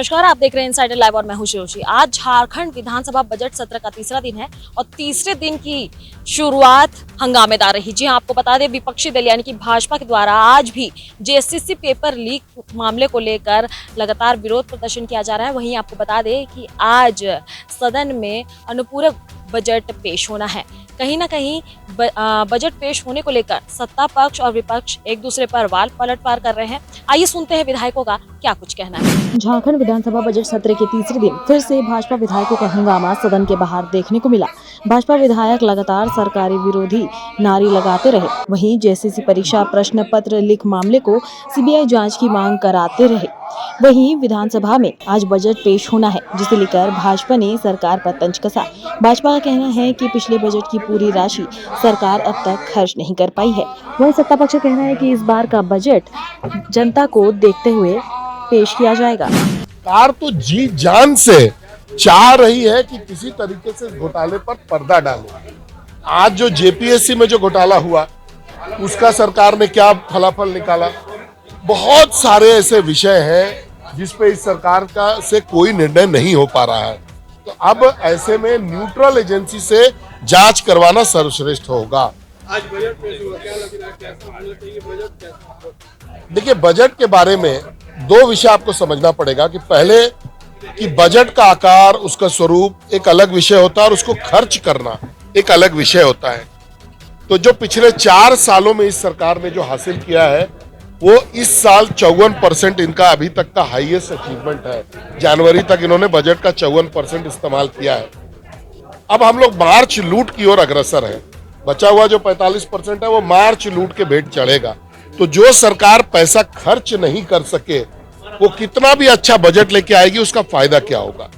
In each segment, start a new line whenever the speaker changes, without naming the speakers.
नमस्कार, आप देख रहे हैं इनसाइडर लाइव और मैं हूं शिरोशी। आज झारखंड विधानसभा बजट सत्र का तीसरा दिन है और तीसरे दिन की शुरुआत हंगामेदार रही। जी हां, आपको बता दें विपक्षी दल यानी कि भाजपा के द्वारा आज भी जेएसएससी पेपर लीक मामले को लेकर लगातार विरोध प्रदर्शन किया जा रहा है। वहीं आपको बता दें कि आज सदन में अनुपूरक बजट पेश होना है। कहीं ना कहीं बजट पेश होने को लेकर सत्ता पक्ष और विपक्ष एक दूसरे पर वाल पलटवार कर रहे हैं। आइए सुनते हैं विधायकों का क्या कुछ कहना है। झारखंड विधानसभा बजट सत्र के तीसरे दिन फिर से भाजपा विधायकों का हंगामा सदन के बाहर देखने को मिला। भाजपा विधायक लगातार सरकारी विरोधी नारे लगाते रहे। वहीं जेएसएससी परीक्षा प्रश्न पत्र लीक मामले को सीबीआई जांच की मांग कराते रहे। वहीं विधानसभा में आज बजट पेश होना है, जिसे लेकर भाजपा ने सरकार पर तंज कसा। भाजपा का कहना है कि पिछले बजट की पूरी राशि सरकार अब तक खर्च नहीं कर पाई है। वहीं सत्ता पक्ष का कहना है कि इस बार का बजट जनता को देखते हुए पेश किया जाएगा।
सरकार तो जी जान से चाह रही है कि किसी तरीके से घोटाले पर पर्दा डाले। आज जो जेपीएससी में जो घोटाला हुआ उसका सरकार ने क्या फलाफल निकाला। बहुत सारे ऐसे विषय हैं जिस पे इस सरकार का से कोई निर्णय नहीं हो पा रहा है। तो अब ऐसे में न्यूट्रल एजेंसी से जांच करवाना सर्वश्रेष्ठ होगा।
आज बजट पेश हुआ, क्या लग रहा है, कैसा होना चाहिए बजट, कैसा?
देखिए, बजट के बारे में दो विषय आपको समझना पड़ेगा कि पहले कि बजट का आकार, उसका स्वरूप एक अलग विषय होता है और उसको खर्च करना एक अलग विषय होता है। तो जो पिछले 4 सालों में इस सरकार ने जो हासिल किया है वो इस साल 54% इनका अभी तक का हाईएस्ट अचीवमेंट है। जनवरी तक इन्होंने बजट का 54% इस्तेमाल किया है। अब हम लोग मार्च लूट की ओर अग्रसर है। बचा हुआ जो 45% है वो मार्च लूट के भेंट चढ़ेगा। तो जो सरकार पैसा खर्च नहीं कर सके वो कितना भी अच्छा बजट लेके आएगी, उसका फायदा क्या होगा।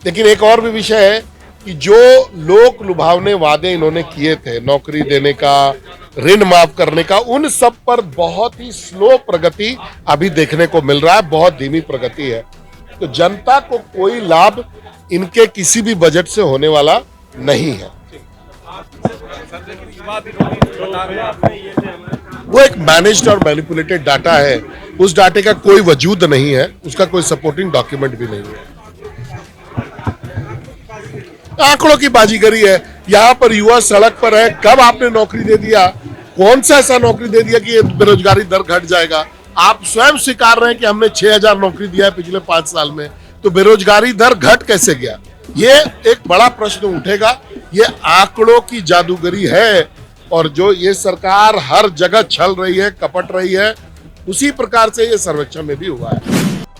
लेकिन एक और भी विषय है कि जो लोक लुभावने वादे इन्होंने किए थे, नौकरी देने का, ऋण माफ करने का, उन सब पर बहुत ही स्लो प्रगति अभी देखने को मिल रहा है, बहुत धीमी प्रगति है। तो जनता को कोई लाभ इनके किसी भी बजट से होने वाला नहीं है। वो एक मैनेज्ड और मैनिपुलेटेड डाटा है। उस डाटे का कोई वजूद नहीं है, उसका कोई सपोर्टिंग डॉक्यूमेंट भी नहीं है। आंकड़ों की बाजीगरी है। यहाँ पर युवा सड़क पर है, कब आपने नौकरी दे दिया, कौन सा ऐसा नौकरी दे दिया कि ये बेरोजगारी दर घट जाएगा। आप स्वयं स्वीकार रहे हैं कि हमने 6000 नौकरी दिया है पिछले 5 साल में, तो बेरोजगारी दर घट कैसे गया, ये एक बड़ा प्रश्न उठेगा। ये आंकड़ों की जादूगरी है और जो ये सरकार हर जगह छल रही है, कपट रही है, उसी प्रकार से ये सर्वेक्षण में भी हुआ है।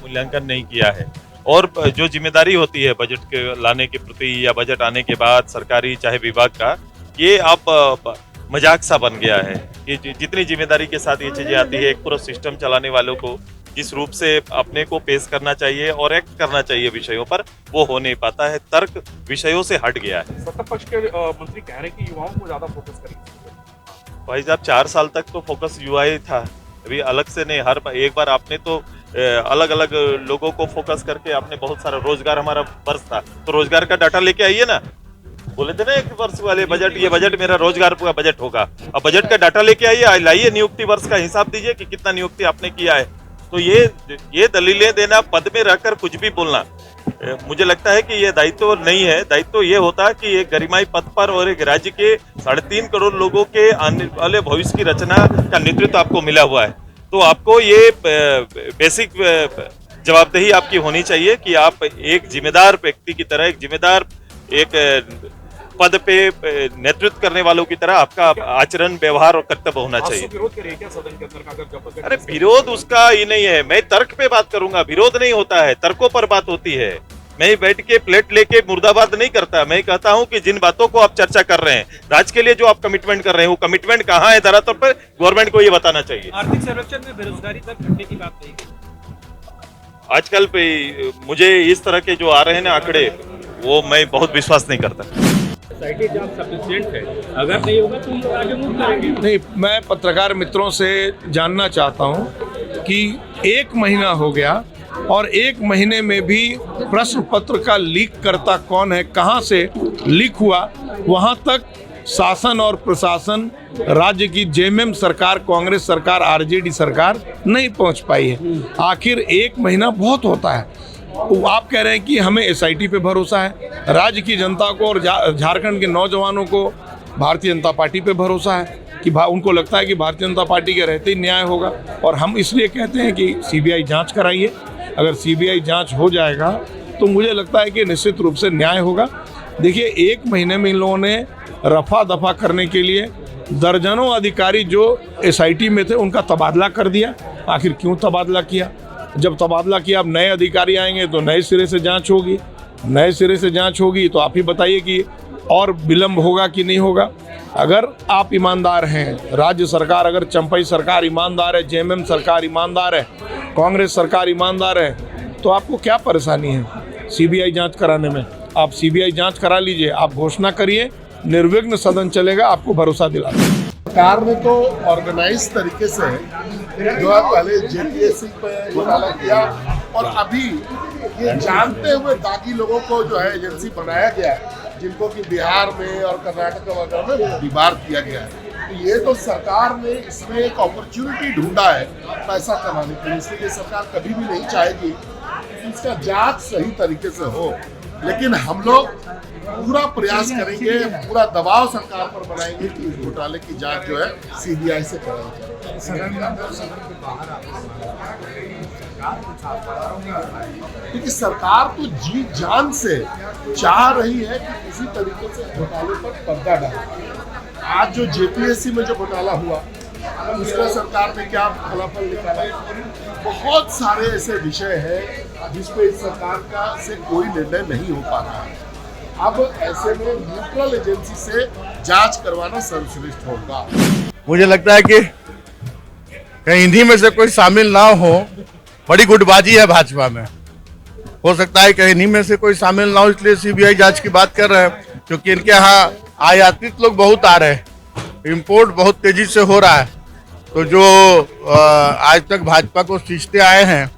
मूल्यांकन नहीं किया है और जो जिम्मेदारी होती है बजट के लाने के प्रति या बजट आने के बाद सरकारी चाहे विभाग का, ये अब मजाक सा बन गया है कि जितनी जिम्मेदारी के साथ ये चीजें आती है, एक पूरा सिस्टम चलाने वालों को जिस रूप से अपने को पेश करना चाहिए और एक्ट करना चाहिए विषयों पर, वो हो नहीं पाता है। तर्क विषयों से हट गया है।
सत्ता पक्ष के मंत्री कह रहे हैं कि युवाओं को ज्यादा फोकस करेंगे।
भाई साहब, 4 साल तक तो फोकस युवा ही था, अभी अलग से नहीं। हर एक बार आपने तो अलग अलग लोगों को फोकस करके आपने बहुत सारा रोजगार, हमारा वर्ष था तो रोजगार का डाटा लेके आइए ना। बोले थे ना एक वर्ष वाले बजट, ये बजट मेरा रोजगार का बजट होगा। अब बजट का डाटा लेके आइए, लाइए नियुक्ति वर्ष का हिसाब दीजिए कि कितना नियुक्ति आपने किया है। तो ये दलीलें देना, पद में रहकर कुछ भी बोलना, मुझे लगता है कि ये दायित्व नहीं है। दायित्व ये होता है कि एक गरिमाई पद पर और एक राज्य के 3.5 करोड़ लोगों के आने वाले भविष्य की रचना का नेतृत्व आपको मिला हुआ है। तो आपको ये बेसिक जवाबदेही आपकी होनी चाहिए कि आप एक जिम्मेदार व्यक्ति की तरह, एक जिम्मेदार एक पद पे नेतृत्व करने वालों की तरह आपका आचरण, व्यवहार और कर्तव्य होना चाहिए।
विरोध करिए क्या सदन के अंदर का, अगर जब
अरे विरोध उसका ही नहीं है, मैं तर्क पे बात करूंगा। विरोध नहीं होता है, तर्कों पर बात होती है। मैं बैठ के प्लेट लेके मुर्दाबाद नहीं करता। मैं कहता हूं कि जिन बातों को आप चर्चा कर रहे हैं, राज्य के लिए जो आप कमिटमेंट कर रहे हैं, वो कमिटमेंट कहाँ है धरातल पर, गवर्नमेंट को ये बताना चाहिए।
आर्थिक सर्वेक्षण में बेरोजगारी दर घटने की बात कही गई।
आजकल पे मुझे इस तरह के जो आ रहे हैं ना आंकड़े, वो मैं बहुत विश्वास नहीं करता।
सोसाइटी जब सफिशिएंट है, अगर नहीं होगा तो हम आगे मूव करेंगे।
नहीं, मैं पत्रकार मित्रों से जानना चाहता हूं कि 1 महीना हो गया और 1 महीने में भी प्रश्न पत्र का लीक करता कौन है, कहां से लीक हुआ, वहां तक शासन और प्रशासन, राज्य की जेएमएम सरकार, कांग्रेस सरकार, आरजेडी सरकार नहीं पहुंच पाई है। आखिर 1 महीना बहुत होता है। तो आप कह रहे हैं कि हमें एसआईटी पे भरोसा है, राज्य की जनता को और झारखंड के नौजवानों को भारतीय जनता पार्टी पे भरोसा है कि उनको लगता है कि भारतीय जनता पार्टी के रहते ही न्याय होगा। और हम इसलिए कहते हैं कि सीबीआई जांच कराइए। अगर सीबीआई जांच हो जाएगा तो मुझे लगता है कि निश्चित रूप से न्याय होगा। देखिए, 1 महीने में इन लोगों ने रफा दफा करने के लिए दर्जनों अधिकारी जो एसआईटी में थे उनका तबादला कर दिया। आखिर क्यों तबादला किया? जब तबादला किया, अब नए अधिकारी आएंगे तो नए सिरे से जांच होगी। नए सिरे से जांच होगी तो आप ही बताइए कि और विलम्ब होगा कि नहीं होगा। अगर आप ईमानदार हैं, राज्य सरकार, अगर चंपई सरकार ईमानदार है, जेएमएम सरकार ईमानदार है, कांग्रेस सरकार ईमानदार है, तो आपको क्या परेशानी है सीबीआई जांच कराने में? आप सीबीआई जांच करा लीजिए, आप घोषणा करिए, निर्विघ्न सदन चलेगा, आपको भरोसा दिलाते हैं।
सरकार ने तो ऑर्गेनाइज तरीके से जो है पहले जेपीएससी पे घोटाला किया और अभी ये जानते हुए दागी लोगों को जो है एजेंसी बनाया गया है, जिनको कि बिहार में और कर्नाटक वगैरह में डिबार किया गया है। तो ये तो सरकार ने इसमें एक अपॉर्चुनिटी ढूंढा है पैसा कमाने के लिए, इसलिए सरकार कभी भी नहीं चाहेगी कि इसका जांच सही तरीके से हो। लेकिन हम लोग पूरा प्रयास करेंगे, पूरा दबाव सरकार पर बनाएंगे कि इस घोटाले की जांच जो है सीबीआई से कराई जाए। क्योंकि सरकार तो जी जान से चाह रही है कि किसी तरीके से घोटाले पर पर्दा डाले। आज जो जेपीएससी में जो घोटाला हुआ उसका सरकार ने क्या फलाफल निकाला? बहुत सारे ऐसे विषय हैं जिस पे इस सरकार का से कोई निर्णय नहीं हो पा रहा है। अब ऐसे में न्यूट्रल एजेंसी से जांच करवाना सर्वश्रेष्ठ होगा।
मुझे लगता है कि कहीं इन्हीं में से कोई शामिल ना हो, बड़ी गुटबाजी है भाजपा में। हो सकता है कहीं इन्हीं में से कोई शामिल ना हो, इसलिए सीबीआई जांच की बात कर रहे हैं, क्योंकि इनके यहाँ आयातित लोग बहुत आ रहे हैं, इम्पोर्ट बहुत तेजी से हो रहा है। तो जो आज तक भाजपा को सींचते आए हैं,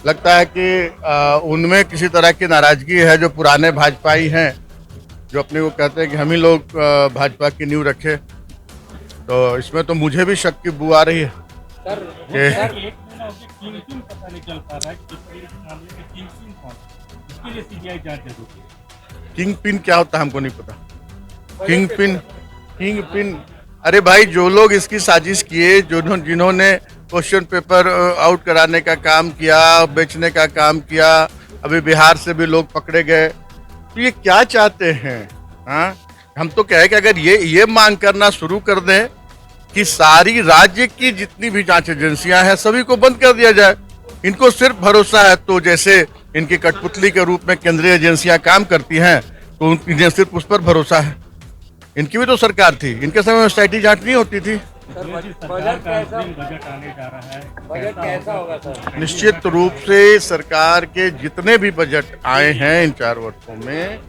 लगता है कि उनमें किसी तरह की नाराजगी है। जो पुराने भाजपाई हैं, जो अपने को कहते हैं कि हम ही लोग भाजपा की नींव रखे, तो इसमें तो मुझे भी शक की बू आ रही है कि
पता नहीं चल पा रहा है कि मामले में किंग पिन कौन है, इसके लिए सीबीआई जांच जरूरी है।
किंग पिन क्या होता है हमको नहीं पता। किंग पिन अरे भाई, जो लोग इसकी साजिश किए, जिन्होंने क्वेश्चन पेपर आउट कराने का काम किया, बेचने का काम किया, अभी बिहार से भी लोग पकड़े गए, तो ये क्या चाहते हैं? हाँ, हम तो कहे कि अगर ये मांग करना शुरू कर दें कि सारी राज्य की जितनी भी जांच एजेंसियां हैं सभी को बंद कर दिया जाए। इनको सिर्फ भरोसा है, तो जैसे इनकी कठपुतली के रूप में केंद्रीय एजेंसियां काम करती हैं, तो इन्हें सिर्फ उस पर भरोसा है। इनकी भी तो सरकार थी, इनके समय में एसआईटी जांच नहीं होती थी।
बजट आने जा रहा है, बजट कैसा होगा सर?
निश्चित रूप से सरकार के जितने भी बजट आए हैं इन 4 वर्षों में,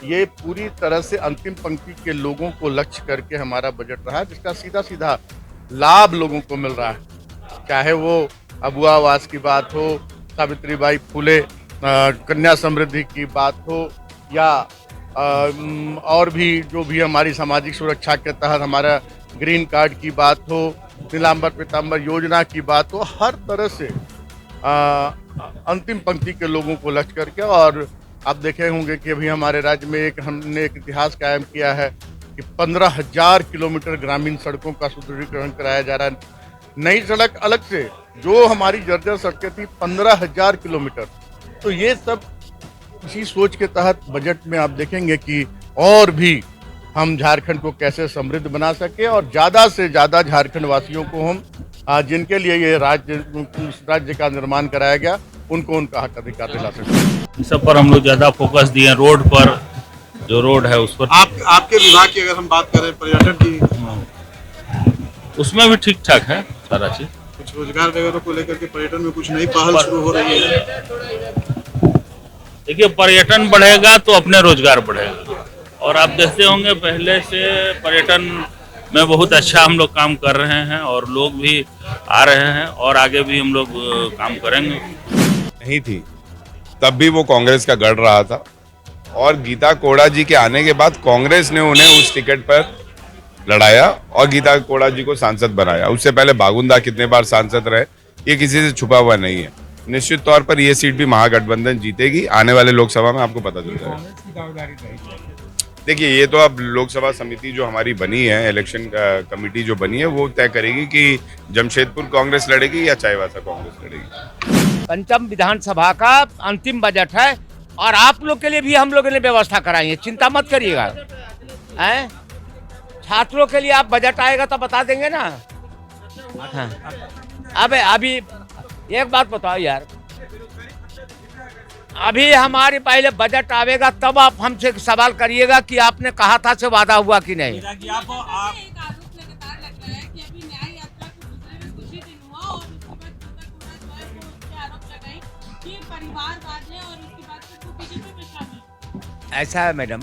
ये पूरी तरह से अंतिम पंक्ति के लोगों को लक्ष्य करके हमारा बजट रहा, जिसका सीधा सीधा लाभ लोगों को मिल रहा है। चाहे वो अबुआ आवास की बात हो, सावित्रीबाई फुले कन्या समृद्धि की बात हो, या और भी जो भी हमारी सामाजिक सुरक्षा के तहत हमारा ग्रीन कार्ड की बात हो, नीलांबर पीतांबर योजना की बात हो, हर तरह से अंतिम पंक्ति के लोगों को लक्ष्य करके। और आप देखे होंगे कि अभी हमारे राज्य में हमने एक इतिहास कायम किया है कि 15,000 किलोमीटर ग्रामीण सड़कों का सुदृढ़ीकरण कराया जा रहा है। नई सड़क अलग से, जो हमारी जर्जर सड़कें थी 15,000 किलोमीटर। तो ये सब इसी सोच के तहत बजट में आप देखेंगे कि और भी हम झारखंड को कैसे समृद्ध बना सके और ज़्यादा से ज़्यादा झारखंड वासियों को हम जिनके लिए ये राज्य का निर्माण कराया गया, उनको उनका हक अधिकार दिला सके।
सब पर हम लोग ज्यादा फोकस दिए। रोड पर, जो रोड है उस पर
आपके विभाग की अगर हम बात करें पर्यटन की,
उसमें भी ठीक ठाक है सारा चीज।
कुछ रोजगार वगैरह को लेकर के पर्यटन में कुछ नई पहल शुरू हो रही है।
देखिए, पर्यटन बढ़ेगा तो अपने रोजगार बढ़ेगा। और आप देखते होंगे पहले से पर्यटन में बहुत अच्छा हम लोग काम कर रहे हैं और लोग भी आ रहे हैं और आगे भी हम लोग काम करेंगे।
नहीं थी तब भी वो कांग्रेस का गढ़ रहा था, और गीता कोड़ा जी के आने के बाद कांग्रेस ने उन्हें उस टिकट पर लड़ाया और गीता कोड़ा जी को सांसद बनाया। उससे पहले बागुंदा कितने बार सांसद रहे, ये किसी से छुपा हुआ नहीं है। निश्चित तौर पर ये सीट भी महागठबंधन जीतेगी। आने वाले लोकसभा में आपको पता चल जाएगा। देखिए, ये तो अब लोकसभा समिति जो हमारी बनी है, इलेक्शन कमेटी जो बनी है, वो तय करेगी कि जमशेदपुर कांग्रेस लड़ेगी या चाईबासा कांग्रेस लड़ेगी।
पंचम विधानसभा का अंतिम बजट है और आप लोग के लिए भी हम लोगों ने व्यवस्था कराई है, चिंता मत करिएगा। हैं? छात्रों के लिए आप बजट आएगा तो बता देंगे ना। हाँ। अब अभी एक बात बताओ यार, अभी हमारे पहले बजट आवेगा तब आप हमसे सवाल करिएगा कि आपने कहा था से वादा हुआ कि नहीं। ऐसा है मैडम,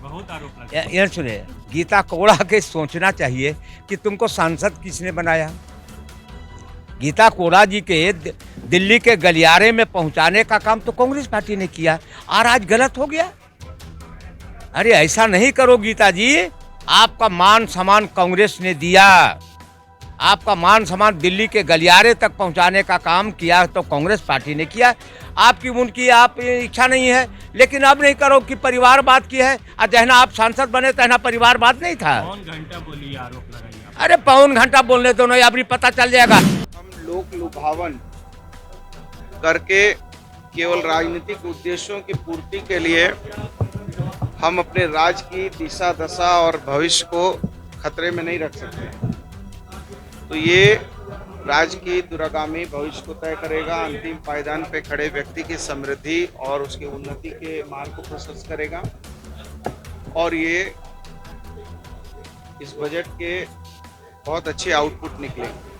बहुत आरोप ये सुनिए, गीता कोड़ा के सोचना चाहिए कि तुमको सांसद किसने बनाया। गीता कोड़ा जी के दिल्ली के गलियारे में पहुंचाने का काम तो कांग्रेस पार्टी ने किया और आज गलत हो गया। अरे ऐसा नहीं करो गीता जी, आपका मान सम्मान कांग्रेस ने दिया, आपका मान सम्मान दिल्ली के गलियारे तक पहुंचाने का काम किया तो कांग्रेस पार्टी ने किया। आपकी उनकी आप इच्छा नहीं है, लेकिन अब नहीं करो कि परिवारवाद की है। और जहना आप सांसद बने तहना परिवारवाद नहीं था। पौन घंटा बोली आरोप लगाइए। अरे पौन घंटा बोलने दो ना, अभी पता चल जाएगा।
हम लोक लुभावन करके केवल राजनीतिक उद्देश्यों की पूर्ति के लिए हम अपने राज्य की दिशा दशा और भविष्य को खतरे में नहीं रख सकते। तो ये राज्य की दूरगामी भविष्य को तय करेगा। अंतिम पायदान पे खड़े व्यक्ति की समृद्धि और उसकी उन्नति के मार्ग को प्रशस्त करेगा। और ये इस बजट के बहुत अच्छे आउटपुट निकलेंगे।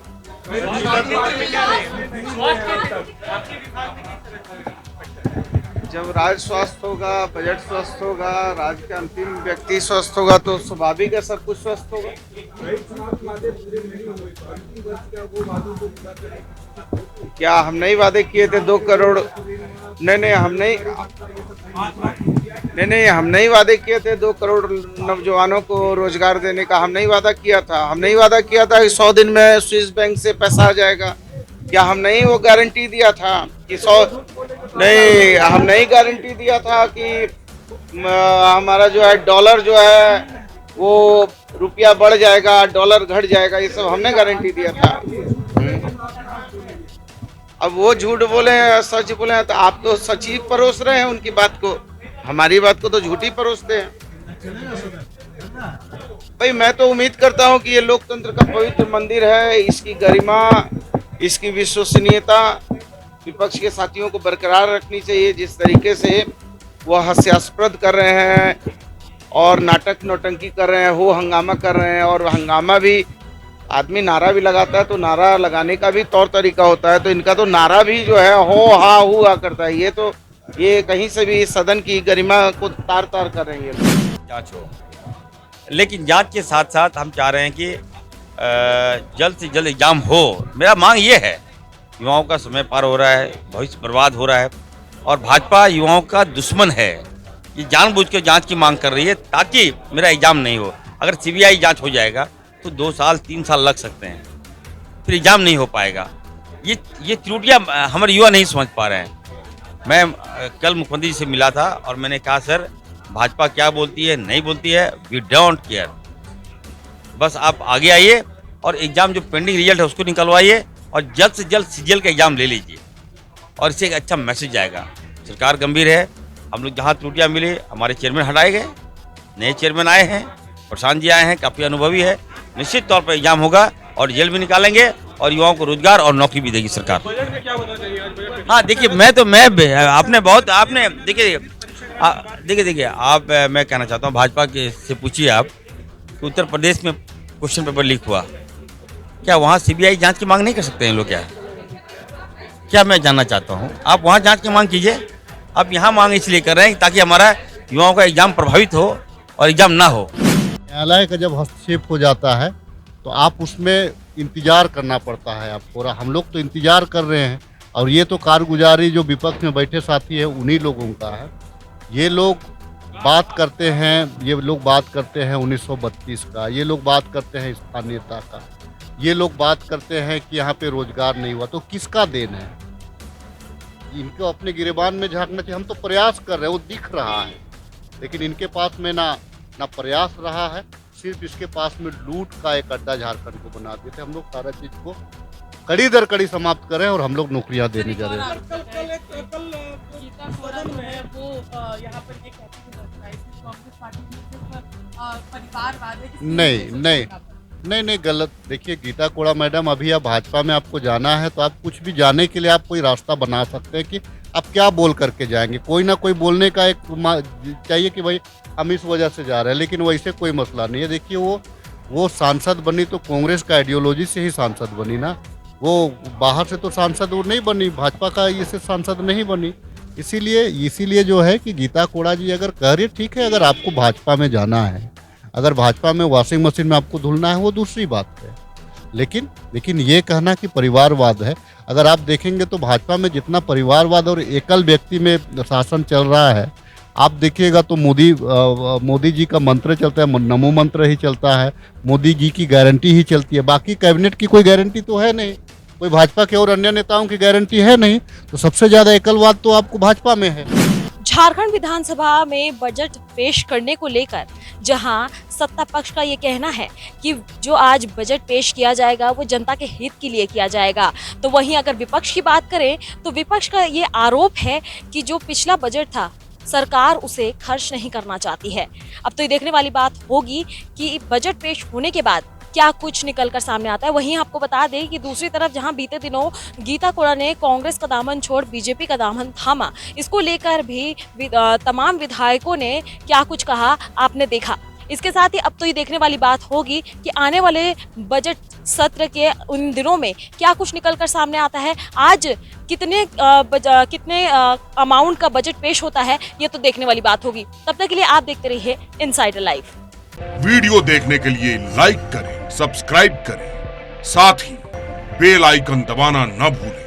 जब राज्य स्वस्थ होगा, बजट स्वस्थ होगा, राज्य का अंतिम व्यक्ति स्वस्थ होगा तो स्वाभाविक है सब कुछ स्वस्थ होगा। क्या हम नहीं वादे किए थे 2 करोड़? नहीं, हम नहीं वादे किए थे 2 करोड़ नौजवानों को रोजगार देने का। हम नहीं वादा किया था। हम नहीं वादा किया था कि 100 दिन में स्विस बैंक से पैसा आ जाएगा। क्या हम नहीं वो गारंटी दिया था कि 100 नहीं, हम नहीं गारंटी दिया था कि हमारा जो है डॉलर जो है वो रुपया बढ़ जाएगा, डॉलर घट जाएगा, ये सब हमने गारंटी दिया था। अब वो झूठ बोले सच बोले तो आप तो सच ही परोस रहे हैं उनकी बात को, हमारी बात को तो झूठी परोसते हैं। भाई मैं तो उम्मीद करता हूं कि ये लोकतंत्र का पवित्र मंदिर है, इसकी गरिमा, इसकी विश्वसनीयता विपक्ष के साथियों को बरकरार रखनी चाहिए। जिस तरीके से वो हास्यास्पद कर रहे हैं और नाटक नौटंकी कर रहे हैं, हो हंगामा कर रहे हैं, और हंगामा भी आदमी नारा भी लगाता है तो नारा लगाने का भी तौर तरीका होता है। तो इनका तो नारा भी जो है हो हा हुआ करता है। ये कहीं से भी सदन की गरिमा को तार तार कर रहे हैं।
जांच हो, लेकिन जांच के साथ साथ हम चाह रहे हैं कि जल्द से जल्द एग्जाम हो। मेरा मांग ये है, युवाओं का समय पार हो रहा है, भविष्य बर्बाद हो रहा है और भाजपा युवाओं का दुश्मन है। ये जानबूझ के जांच की मांग कर रही है ताकि मेरा एग्जाम नहीं हो। अगर सीबीआई जांच हो जाएगा तो 2 साल 3 साल लग सकते हैं, फिर एग्जाम नहीं हो पाएगा। ये त्रुटियां हमारे युवा नहीं समझ पा रहे हैं। मैं कल मुख्यमंत्री जी से मिला था और मैंने कहा सर भाजपा क्या बोलती है नहीं बोलती है, वी डोंट केयर, बस आप आगे आइए और एग्जाम जो पेंडिंग रिजल्ट है उसको निकलवाइए और जल्द से जल्द सीजीएल का एग्जाम ले लीजिए और इससे एक अच्छा मैसेज जाएगा। सरकार गंभीर है। हम लोग जहाँ त्रुटियाँ मिली, हमारे चेयरमैन हटाए गए, नए चेयरमैन आए हैं, प्रशांत जी आए हैं, काफ़ी अनुभवी है। निश्चित तौर पर एग्जाम होगा और जेल भी निकालेंगे और युवाओं को रोजगार और नौकरी भी देगी सरकार। हाँ देखिए, देखिए आप, मैं कहना चाहता हूँ भाजपा के से पूछिए आप कि उत्तर प्रदेश में क्वेश्चन पेपर लीक हुआ, क्या वहाँ सीबीआई जांच की मांग नहीं कर सकते हैं लोग? क्या मैं जानना चाहता हूँ, आप वहाँ जांच की मांग कीजिए। आप यहाँ मांग इसलिए कर रहे हैं ताकि हमारा युवाओं का एग्जाम प्रभावित हो और एग्जाम ना हो।
न्यायालय का जब हस्तक्षेप हो जाता है तो आप उसमें इंतजार करना पड़ता है आपको, और हम लोग तो इंतजार कर रहे हैं। और ये तो कारगुजारी जो विपक्ष में बैठे साथी है उन्हीं लोगों का है। ये लोग बात करते हैं 1932 का, ये लोग बात करते हैं स्थानीयता का, ये लोग बात करते हैं कि यहाँ पे रोजगार नहीं हुआ। तो किसका देन है? इनको अपने गिरेबान में झांकना चाहिए। हम तो प्रयास कर रहे हैं, वो दिख रहा है, लेकिन इनके पास में ना प्रयास रहा है, सिर्फ इसके पास में लूट का एक अड्डा झारखंड को बना दिए थे। हम लोग सारा चीज को कड़ी दर कड़ी समाप्त करें और हम लोग नौकरियां देने जा रहे हैं।
कल सदन में वो यहाँ पर एक कांग्रेस पार्टी परिवारवाद है।
नहीं गलत। देखिए गीता कोड़ा मैडम, अभी आप भाजपा में आपको जाना है तो आप कुछ भी जाने के लिए आप कोई रास्ता बना सकते हैं कि आप क्या बोल करके जाएंगे। कोई ना कोई बोलने का एक चाहिए कि भाई हम इस वजह से जा रहे हैं, लेकिन वैसे कोई मसला नहीं है। देखिए वो सांसद बनी तो कांग्रेस का आइडियोलॉजी से ही सांसद बनी ना, वो बाहर से तो सांसद वो नहीं बनी, भाजपा का इससे सांसद नहीं बनी। इसीलिए जो है कि गीता कोड़ा जी अगर कह रही ठीक है, अगर आपको भाजपा में जाना है, अगर भाजपा में वॉशिंग मशीन में आपको धुलना है, वो दूसरी बात है। लेकिन ये कहना कि परिवारवाद है, अगर आप देखेंगे तो भाजपा में जितना परिवारवाद और एकल व्यक्ति में शासन चल रहा है, आप देखिएगा तो मोदी जी का मंत्र चलता है, नमो मंत्र ही चलता है, मोदी जी की गारंटी ही चलती है। बाकी कैबिनेट की कोई गारंटी तो है नहीं, कोई भाजपा के और अन्य नेताओं की गारंटी है नहीं, तो सबसे ज्यादा एकलवाद तो आपको भाजपा में है।
झारखंड विधानसभा में बजट पेश करने को लेकर जहां सत्ता पक्ष का ये कहना है कि जो आज बजट पेश किया जाएगा वो जनता के हित के लिए किया जाएगा, तो वहीं अगर विपक्ष की बात करें तो विपक्ष का ये आरोप है कि जो पिछला बजट था सरकार उसे खर्च नहीं करना चाहती है। अब तो ये देखने वाली बात होगी कि बजट पेश होने के बाद क्या कुछ निकल कर सामने आता है। वहीं आपको बता दें कि दूसरी तरफ जहां बीते दिनों गीता कोड़ा ने कांग्रेस का दामन छोड़ बीजेपी का दामन थामा, इसको लेकर भी तमाम विधायकों ने क्या कुछ कहा आपने देखा। इसके साथ ही अब तो ये देखने वाली बात होगी कि आने वाले बजट सत्र के उन दिनों में क्या कुछ निकल कर सामने आता है। आज कितने अमाउंट का बजट पेश होता है, ये तो देखने वाली बात होगी। तब तक के लिए आप देखते रहिए इनसाइडर लाइव।
वीडियो देखने के लिए लाइक करें, सब्सक्राइब करें, साथ ही बेल आइकन दबाना न भूलें।